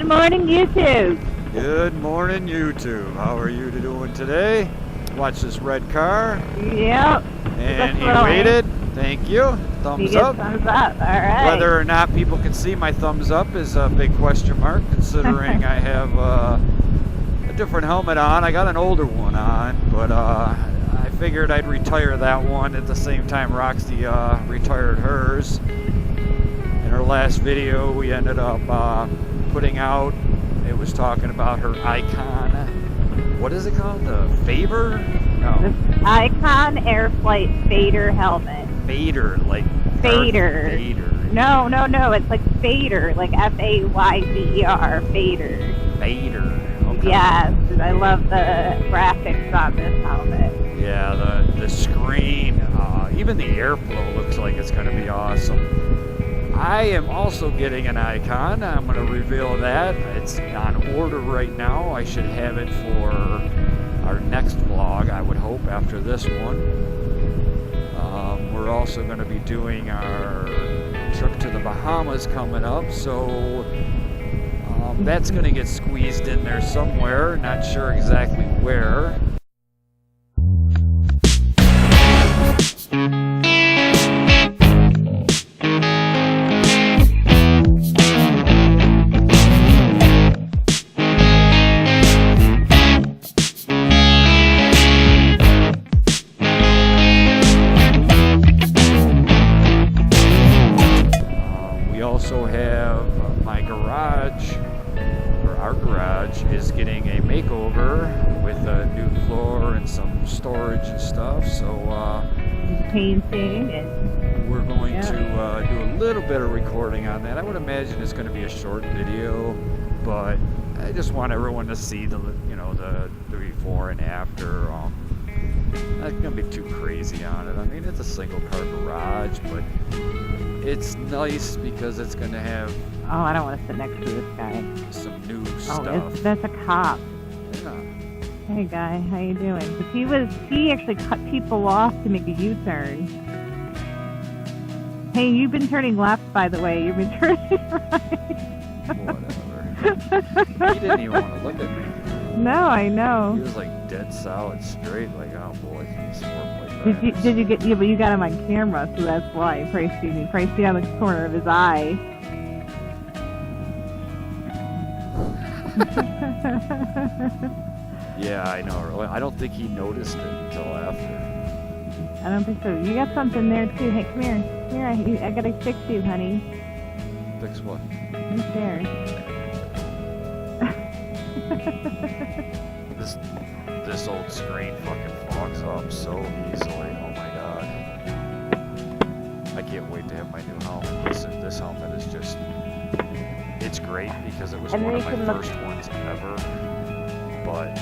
Good morning, YouTube. Good morning, YouTube. How are you doing today? Watch this red car. Yep. And he waited. Thank you. Thumbs up. Thumbs up. All right. Whether or not people can see my thumbs up is a big question mark, considering I have a different helmet on. I got an older one on, but I figured I'd retire that one at the same time Roxy retired hers. In her last video, we ended up putting out, it was talking about her Icon, what is it called? The Faber? No. The Icon Airflight Fader helmet. Fader, like Fader. Fader. No, it's like Fader, like F-A-Y-D-E-R, Fader. Fader. Okay. Yes, I love the graphics on this helmet. Yeah, the screen, even the airflow looks like it's going to be awesome. I am also getting an Icon. I'm going to reveal that. It's on order right now. I should have it for our next vlog, I would hope, after this one. We're also going to be doing our trip to the Bahamas coming up, so that's going to get squeezed in there somewhere. Not sure exactly where. Also have my garage, or our garage, is getting a makeover with a new floor and some storage and stuff, so painting and we're going to do a little bit of recording on that. I would imagine it's going to be a short video, but I just want everyone to see the before and after. Not going to be too crazy on it. I mean, it's a single car garage, but it's nice because it's going to have... Oh, I don't want to sit next to this guy. Some new stuff. Oh, that's a cop. Yeah. Hey, guy, how you doing? Because he actually cut people off to make a U-turn. Hey, you've been turning left, by the way. You've been turning right. Whatever. He didn't even want to look at me. No, I know. He was like dead solid straight, like, oh boy, he's like that. Did you get, yeah, but you got him on camera, so that's why. Probably see on the corner of his eye. Yeah, I know. Really. I don't think he noticed it until after. I don't think so. You got something there too. Hey, come here. Here, I gotta fix you, honey. Fix what? Right there. This old screen fucking fogs up so easily. Oh my god. I can't wait to have my new helmet. This helmet is just... It's great because it was one of my first ones ever. But...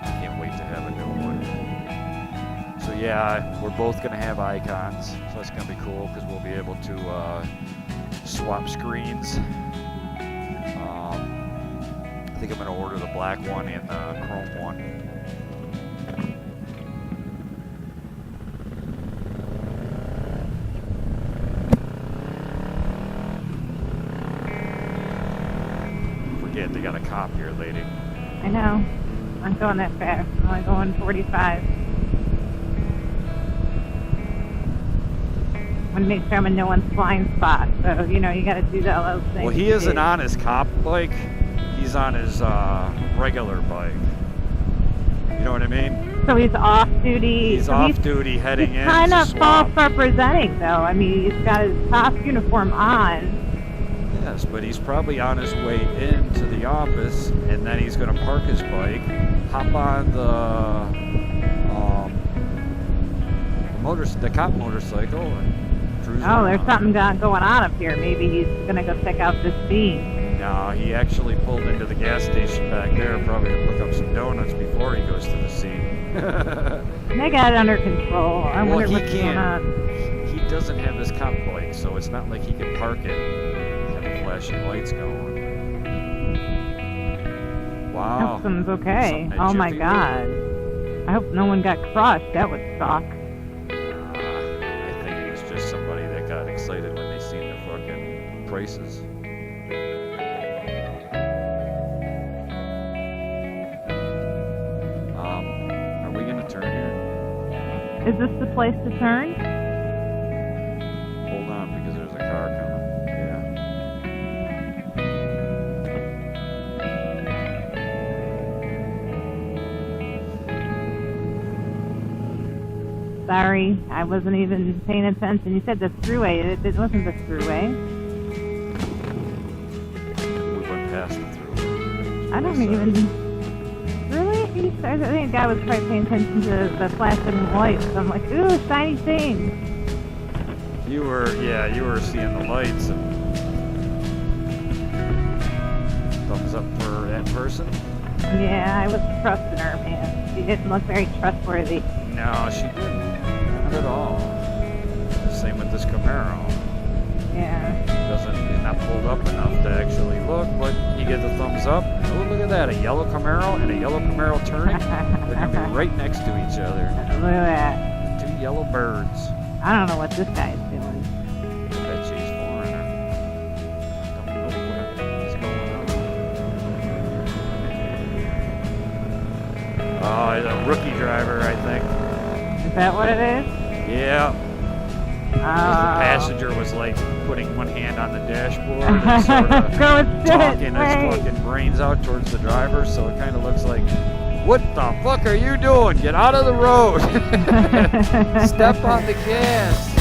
I can't wait to have a new one. So yeah, we're both going to have Icons. So it's going to be cool because we'll be able to... swap screens. I think I'm going to order the black one and the chrome one. Forget, they got a cop here, lady. I know. I'm going that fast. I'm only going 45. I want to make sure I'm in no one's blind spot. So, you got to do all those things. Well, he isn't on his cop bike. He's on his regular bike. You know what I mean? So he's off duty. He's off duty heading in. He's kind of false representing, though. I mean, he's got his cop uniform on. Yes, but he's probably on his way into the office, and then he's going to park his bike, hop on the cop motorcycle, and cruise around. There's something going on up here. Maybe he's going to go check out this scene. No, he actually pulled into the gas station back there, probably to pick up some donuts before he goes to the scene. They got it under control. I wonder what's going on. He doesn't have his cop bike, so it's not like he can park it. Have the flashing lights going. Wow. Something's okay. Oh my god. I hope no one got crushed. That would suck. I think prices. Are we gonna turn here? Is this the place to turn? Hold on, because there's a car coming. Sorry, I wasn't even paying attention. You said the thruway. It wasn't the thruway. We went past the through. I don't even... Really? I think the guy was probably paying attention to the flashing lights. I'm like, ooh, shiny thing. You were seeing the lights. And thumbs up for that person? Yeah, I was trusting her, man. She didn't look very trustworthy. No, she didn't. Not at all. Same with this Camaro. Yeah. He's not pulled up enough to actually look, but he gets a thumbs up. Oh, look at that, a yellow Camaro and a yellow Camaro turning. They're going to be right next to each other. Look at that. Two yellow birds. I don't know what this guy's doing. I bet she's foreigner. Don't know what is going on. Oh, he's a rookie driver, I think. Is that what it is? Yeah. The passenger was like putting one hand on the dashboard and sort of talking his fucking brains out towards the driver, so it kind of looks like, what the fuck are you doing? Get out of the road. Step on the gas.